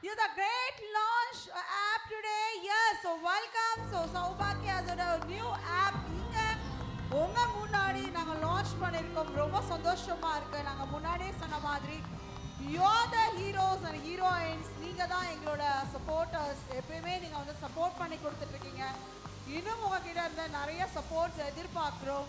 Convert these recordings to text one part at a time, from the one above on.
You're the great launch app today. Yes, so welcome. So Saubhagya has a new app. இங்க உங்க முன்னாடி நாங்க launch பண்ணிருக்கோம். ரொம்ப சந்தோஷமா இருக்கு. நாங்க முன்னாடியே சொன்ன மாதிரி you're the heroes and heroines. நீங்க தான் எங்களோட சப்போர்ட்டர்ஸ். எப்பவுமே நீங்க வந்து சப்போர்ட் பண்ணி கொடுத்துட்டு இருக்கீங்க. இன்னும் உங்ககிட்ட இருந்து நிறைய சப்போர்ட்ஸ் எதிர்பார்க்கிறோம்.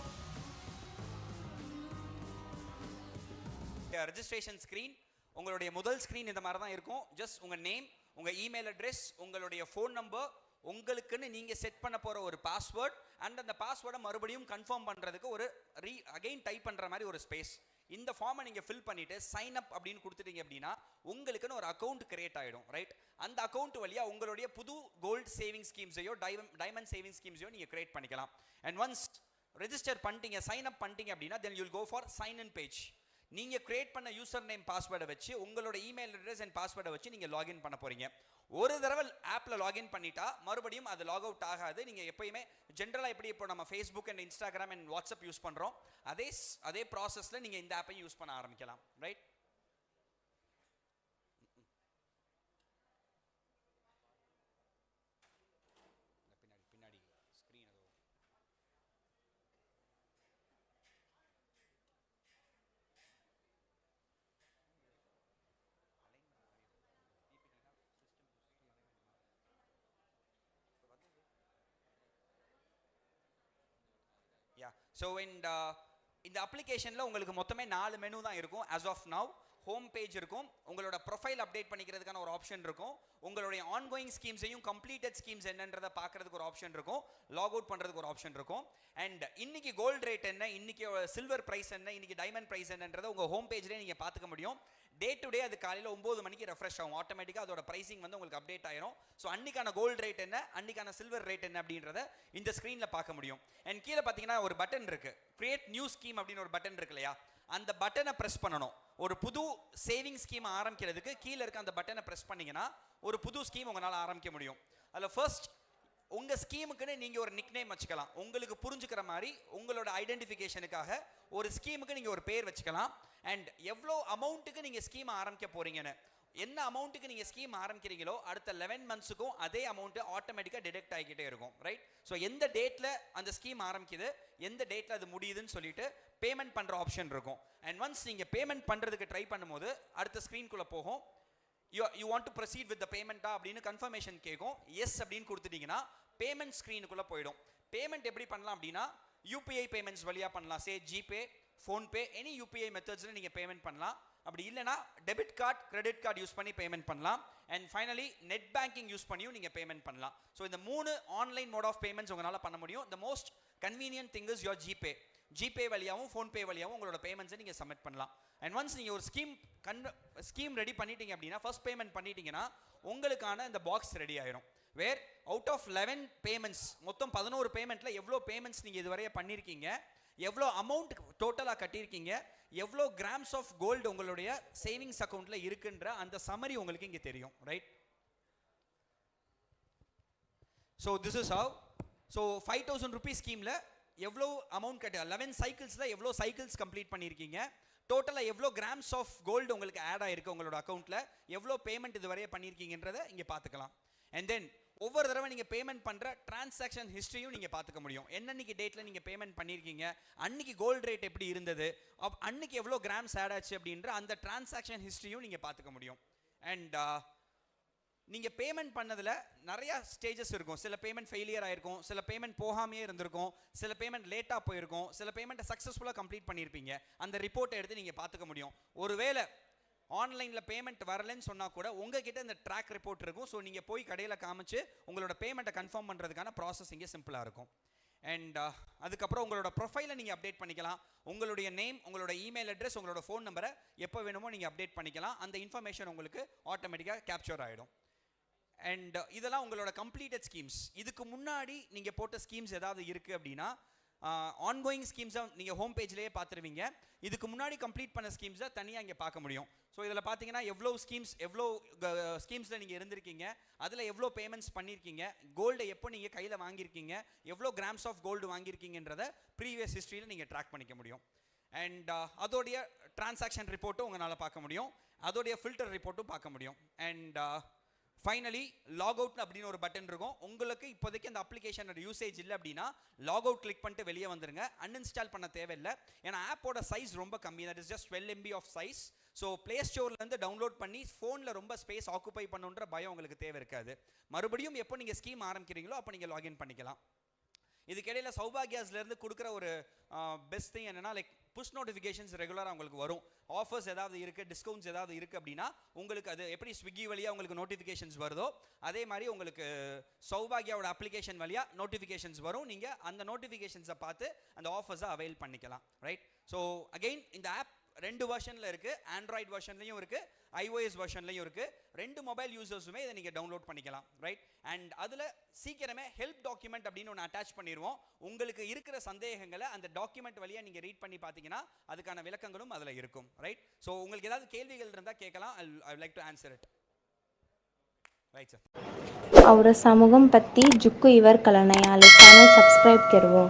ரெஜிஸ்ட்ரேஷன் ஸ்க்ரீன் உங்களுடைய முதல் ஸ்க்ரீன் இந்த மாதிரி தான் இருக்கும். ஜஸ்ட் உங்கள் நேம், உங்கள் இமெயில் அட்ரஸ், உங்களுடைய ஃபோன் நம்பர், உங்களுக்குன்னு நீங்கள் செட் பண்ண போகிற ஒரு பாஸ்வேர்ட் அண்ட் அந்த பாஸ்வேர்டை மறுபடியும் கன்ஃபார்ம் பண்ணுறதுக்கு ஒரு அகைன் டைப் பண்ணுற மாதிரி ஒரு ஸ்பேஸ். இந்த ஃபார்மை நீங்கள் ஃபில் பண்ணிவிட்டு சைன் அப் அப்படின்னு கொடுத்துட்டீங்க அப்படின்னா உங்களுக்குன்னு ஒரு அக்கௌண்ட் கிரியேட் ஆகிடும். ரைட், அந்த அக்கௌண்ட் வழியாக உங்களுடைய புது கோல்டு சேவிங் ஸ்கீம்ஸையோ டைமண்ட் சேவிங் ஸ்கீம்ஸையோ நீங்கள் கிரியேட் பண்ணிக்கலாம். அண்ட் ஒன்ஸ் ரெஜிஸ்டர் பண்ணிட்டீங்க, சைன் அப் பண்ணிட்டீங்க அப்படின்னா then you'll go for sign in page. நீங்கள் கிரியேட் பண்ண யூசர் நேம் பாஸ்வேர்டை வச்சு உங்களோட இமெயில் அட்ரஸ் அண்ட் பாஸ்வேர்டை வச்சு நீங்கள் லாகின் பண்ண போகிறீங்க. ஒரு தடவை ஆப்பில் லாகின் பண்ணிட்டா மறுபடியும் அது லாக் அவுட் ஆகாது. நீங்கள் எப்பயுமே ஜென்ரலாக எப்படி இப்போ நம்ம Facebook and Instagram and WhatsApp use பண்ணுறோம் அதே ப்ராசஸில் நீங்கள் இந்த ஆப்பையும் யூஸ் பண்ண ஆரம்பிக்கலாம். ரைட், பின்னாடி ஸ்க்ரீன் ஸோ இந்த அப்ளிகேஷனில் உங்களுக்கு மொத்தமே 4 மெனு தான் இருக்கும். As of now home page இருக்கும், உங்களோட ப்ரொஃபைல் அப்டேட் பண்ணிக்கிறதுக்கான ஒரு ஆப்ஷன் இருக்கும், உங்களுடைய ஆன்கோயிங் ஸ்கீம்ஸையும் கம்ப்ளீட்டட் ஸ்கீம்ஸ் என்னன்றதை பார்க்கறதுக்கு ஒரு ஆப்ஷன் இருக்கும், லாக் அவுட் பண்ணுறதுக்கு ஒரு ஆப்ஷன் இருக்கும். அண்ட் இன்னைக்கு கோல்டு ரேட் என்ன, இன்னைக்கு சில்வர் ப்ரைஸ் என்ன, இன்னைக்கு டைமண்ட் ப்ரைஸ் என்னன்றதை உங்கள் ஹோம் பேஜ்லேயே நீங்கள் பார்த்துக்க முடியும். டே டு டே அது காலையில் 9 மணிக்கு ரெஃப்ரெஷ் ஆகும். ஆட்டோமேட்டிக்காக அதோட ப்ரைசிங் வந்து உங்களுக்கு அப்டேட் ஆயிரும். ஸோ அன்னைக்கான கோல்டு ரேட் என்ன, அன்னைக்கான சில்வர் ரேட் என்ன அப்படின்றத இந்த ஸ்க்ரீனில் பார்க்க முடியும். அண்ட் கீழே பார்த்தீங்கன்னா ஒரு பட்டன் இருக்கு, கிரியேட் நியூ ஸ்கீம் அப்படின்னு ஒரு பட்டன் இருக்கு இல்லையா, அந்த பட்டனை ப்ரெஸ் பண்ணணும். ஒரு புது சேவிங் ஸ்கீம் ஆரம்பிக்கிறதுக்கு கீழே இருக்க அந்த பட்டனை ப்ரெஸ் பண்ணீங்கன்னா ஒரு புது ஸ்கீம் உங்களால் ஆரம்பிக்க முடியும். அதில் ஃபர்ஸ்ட் உங்கள் ஸ்கீமுக்குன்னு நீங்கள் ஒரு நிக் நேம் வச்சுக்கலாம். உங்களுக்கு புரிஞ்சுக்கிற மாதிரி உங்களோட ஐடென்டிஃபிகேஷனுக்காக ஒரு ஸ்கீமுக்கு நீங்கள் ஒரு பேர் வச்சுக்கலாம். அண்ட் எவ்வளோ அமௌண்ட்டுக்கு நீங்கள் ஸ்கீம் ஆரம்பிக்க போகிறீங்கன்னு, என்ன அமௌண்ட்டுக்கு நீங்கள் ஸ்கீம் ஆரம்பிக்கிறீங்களோ அடுத்த 11 மந்த்ஸுக்கும் அதே அமௌண்ட்டு ஆட்டோமேட்டிக்காக டிடெக்ட் ஆகிக்கிட்டே இருக்கும். ரைட், ஸோ எந்த டேட்டில் அந்த ஸ்கீம் ஆரம்பிக்குது, எந்த டேட்டில் அது முடியுதுன்னு சொல்லிட்டு பேமெண்ட் பண்ணுற ஆப்ஷன் இருக்கும். அண்ட் ஒன்ஸ் நீங்கள் பேமெண்ட் பண்ணுறதுக்கு ட்ரை பண்ணும்போது அடுத்த ஸ்க்ரீன்குள்ளே போகும். You want to proceed with the பேமெண்ட்டா அப்படின்னு கன்ஃபர்மேஷன் கேட்கும். எஸ் அப்படின்னு கொடுத்துட்டீங்கன்னா பேமெண்ட் ஸ்க்ரீனுக்குள்ளே போயிடும். பேமெண்ட் எப்படி பண்ணலாம் அப்படின்னா யூபிஐ பேமெண்ட்ஸ் வழியாக பண்ணலாம். சே ஜிபே, ஃபோன்பே, எனி யூபிஐ மெத்தட்ஸில் நீங்கள் பேமெண்ட் பண்ணலாம். அப்படி இல்லைனா debit card, credit card use பண்ணி பேமெண்ட் பண்ணலாம். And finally net banking use பண்ணியும் நீங்கள் பேமெண்ட் பண்ணலாம். ஸோ இந்த 3 ஆன்லைன் மோட் ஆஃப் பேமெண்ட்ஸ் உங்களால் பண்ண முடியும். The most convenient thing is your GPay வழியாகவும் ஃபோன்பே வழியாகவும் உங்களோட பேமெண்ட்ஸை நீங்கள் சப்மிட் பண்ணலாம். அண்ட் ஒன்ஸ் நீங்கள் ஒரு ஸ்கீம் ரெடி பண்ணிட்டீங்க அப்படின்னா, ஃபர்ஸ்ட் பேமெண்ட் பண்ணிட்டீங்கன்னா உங்களுக்கான இந்த பாக்ஸ் ரெடி ஆயிரும். வேர் அவுட் ஆஃப் 11 பேமெண்ட்ஸ், மொத்தம் 11 பேமெண்ட்டில் எவ்வளோ பேமெண்ட்ஸ் நீங்கள் இதுவரைய பண்ணியிருக்கீங்க, எவ்வளோ அமௌண்ட் டோட்டலாக கட்டியிருக்கீங்க, எவ்வளோ கிராம்ஸ் ஆஃப் கோல்டு உங்களுடைய சேவிங்ஸ் அக்கௌண்ட்டில் இருக்குன்ற அந்த சம்மரி உங்களுக்கு இங்கே தெரியும். Right, so this is how. So 5000 rupees ஸ்கீமில் எவ்வளோ அமௌண்ட் கட்ட, 11 சைக்கிள்ஸில் எவ்வளோ சைக்கிள்ஸ் கம்ப்ளீட் பண்ணியிருக்கீங்க, டோட்டலாக எவ்வளோ கிராம்ஸ் ஆஃப் கோல்டு உங்களுக்கு ஆட் ஆயிருக்கு உங்களோட அக்கௌண்ட்டில், எவ்வளோ பேமெண்ட் இதுவரைய பண்ணியிருக்கீங்கன்றதை இங்கே பார்த்துக்கலாம். அண்ட் தென் ஒவ்வொரு தடவை நீங்கள் பேமெண்ட் பண்ணுற டிரான்சாக்ஷன் ஹிஸ்ட்ரியும் நீங்கள் பார்த்துக்க முடியும். என்னன்னைக்கு டேட்டில் நீங்கள் பேமெண்ட் பண்ணியிருக்கீங்க, அன்னைக்கு கோல்டு ரேட் எப்படி இருந்தது, அன்னைக்கு எவ்வளோ கிராம்ஸ் ஆட் ஆச்சு அப்படின்ற அந்த டிரான்சாக்ஷன் ஹிஸ்ட்ரியும் நீங்கள் பார்த்துக்க முடியும். அண்ட் நீங்கள் பேமெண்ட் பண்ணதில் நிறையா ஸ்டேஜஸ் இருக்கும். சில பேமெண்ட் ஃபெயிலியர் ஆகிருக்கும், சில பேமெண்ட் போகாமையே இருந்திருக்கும், சில பேமெண்ட் லேட்டாக போயிருக்கும், சில பேமெண்ட்டை சக்ஸஸ்ஃபுல்லாக கம்ப்ளீட் பண்ணியிருப்பீங்க. அந்த ரிப்போர்ட்டை எடுத்து நீங்கள் பார்த்துக்க முடியும். ஒருவேளை ஆன்லைனில் பேமெண்ட் வரலன்னு சொன்னால் கூட உங்ககிட்ட இந்த ட்ராக் ரிப்போர்ட் இருக்கும். ஸோ நீங்கள் போய் கடையில் காமிச்சு உங்களோட பேமெண்ட்டை கன்ஃபார்ம் பண்ணுறதுக்கான ப்ராசஸ் இங்கே சிம்பிளாக இருக்கும். அண்ட் அதுக்கப்புறம் உங்களோட ப்ரொஃபைலை நீங்கள் அப்டேட் பண்ணிக்கலாம். உங்களுடைய நேம், உங்களோட இமெயில் அட்ரஸ், உங்களோட ஃபோன் நம்பரை எப்போ வேணுமோ நீங்கள் அப்டேட் பண்ணிக்கலாம். அந்த இன்ஃபர்மேஷன் உங்களுக்கு ஆட்டோமேட்டிக்காக கேப்சர் ஆகிடும். அண்ட் இதெல்லாம் உங்களோட கம்ப்ளீட்டட் ஸ்கீம்ஸ். இதுக்கு முன்னாடி நீங்கள் போட்ட ஸ்கீம்ஸ் ஏதாவது இருக்குது அப்படின்னா ஆன்கோயிங் ஸ்கீம்ஸை நீங்கள் ஹோம் பேஜ்லேயே பார்த்துருவீங்க. இதுக்கு முன்னாடி கம்ப்ளீட் பண்ண ஸ்கீம்ஸை தனியாக இங்கே பார்க்க முடியும். ஸோ இதில் பார்த்தீங்கன்னா எவ்வளோ ஸ்கீம்ஸில் நீங்கள் இருந்திருக்கீங்க, அதில் எவ்வளோ பேமெண்ட்ஸ் பண்ணியிருக்கீங்க, கோல்டை எப்போ நீங்கள் கையில் வாங்கியிருக்கீங்க, எவ்வளோ கிராம்ஸ் ஆஃப் கோல்டு வாங்கியிருக்கீங்கன்றத ப்ரீவியஸ் ஹிஸ்ட்ரியில் நீங்கள் ட்ராக் பண்ணிக்க முடியும். அண்ட் அதோடைய டிரான்சாக்ஷன் ரிப்போர்ட்டும் உங்களால் பார்க்க முடியும், அதோடைய ஃபில்டர் ரிப்போர்ட்டும் பார்க்க முடியும். அண்ட் ஃபைனலி லாக் அவுட் அப்படின்னு ஒரு பட்டன் இருக்கும். உங்களுக்கு இப்போதைக்கு அந்த அப்ளிகேஷனோட யூசேஜ் இல்லை அப்படின்னா லாக் அவுட் கிளிக் பண்ணிட்டு வெளியே வந்துருங்க. அன்இன்ஸ்டால் பண்ண தேவையில்லை. ஏன்னா ஆப்போட சைஸ் ரொம்ப கம்மி. That is just 12 MB of size. So play ஸ்டோர்லேருந்து டவுன்லோட் பண்ணி ஃபோனில் ரொம்ப ஸ்பேஸ் ஆக்குபை பண்ணுன்ற பயம் உங்களுக்கு தேவை இருக்காது. மறுபடியும் எப்போ நீங்கள் ஸ்கீம் ஆரம்பிக்கிறீங்களோ அப்போ நீங்கள் லாகின் பண்ணிக்கலாம். இதுக்கிடையில் சௌபாகியாஸ்லேருந்து கொடுக்குற ஒரு பெஸ்ட் திங் என்னென்னா லைக் புஷ் நோட்டிஃபிகேஷன்ஸ் ரெகுலராக உங்களுக்கு வரும். ஆஃபர்ஸ் ஏதாவது இருக்குது, டிஸ்கவுண்ட்ஸ் ஏதாவது இருக்குது அப்படின்னா உங்களுக்கு அது எப்படி ஸ்விக்கி வழியாக உங்களுக்கு நோட்டிஃபிகேஷன்ஸ் வருதோ அதே மாதிரி உங்களுக்கு சௌபாகியாவோட அப்ளிகேஷன் வழியாக நோட்டிஃபிகேஷன்ஸ் வரும். நீங்கள் அந்த நோட்டிஃபிகேஷன்ஸை பார்த்து அந்த ஆஃபர்ஸை அவைல் பண்ணிக்கலாம். ரைட். ஸோ அகெயின் இந்த ஆப் 2 வெர்ஷனில் இருக்குது. ஆண்ட்ராய்டு வெர்ஷன்லையும் இருக்குது, iOS வெர்ஷன்லையும் இருக்குது. 2 மொபைல் யூசர்ஸுமே இதை நீங்கள் டவுன்லோட் பண்ணிக்கலாம். ரைட். அண்ட் அதில் சீக்கிரமே ஹெல்ப் டாக்குமெண்ட் அப்படின்னு ஒன்று அட்டாச் பண்ணிடுவோம். உங்களுக்கு இருக்கிற சந்தேகங்களை அந்த டாக்குமெண்ட் வழியாக நீங்கள் ரீட் பண்ணி பார்த்தீங்கன்னா அதுக்கான விளக்கங்களும் அதில் இருக்கும். ரைட். ஸோ உங்களுக்கு ஏதாவது கேள்விகள் இருந்தால் கேட்கலாம். I like to answer it. Right sir. और समूहम पत्ती जुक्कु इवर कलनायाले चैनल सब्सक्राइब करवो.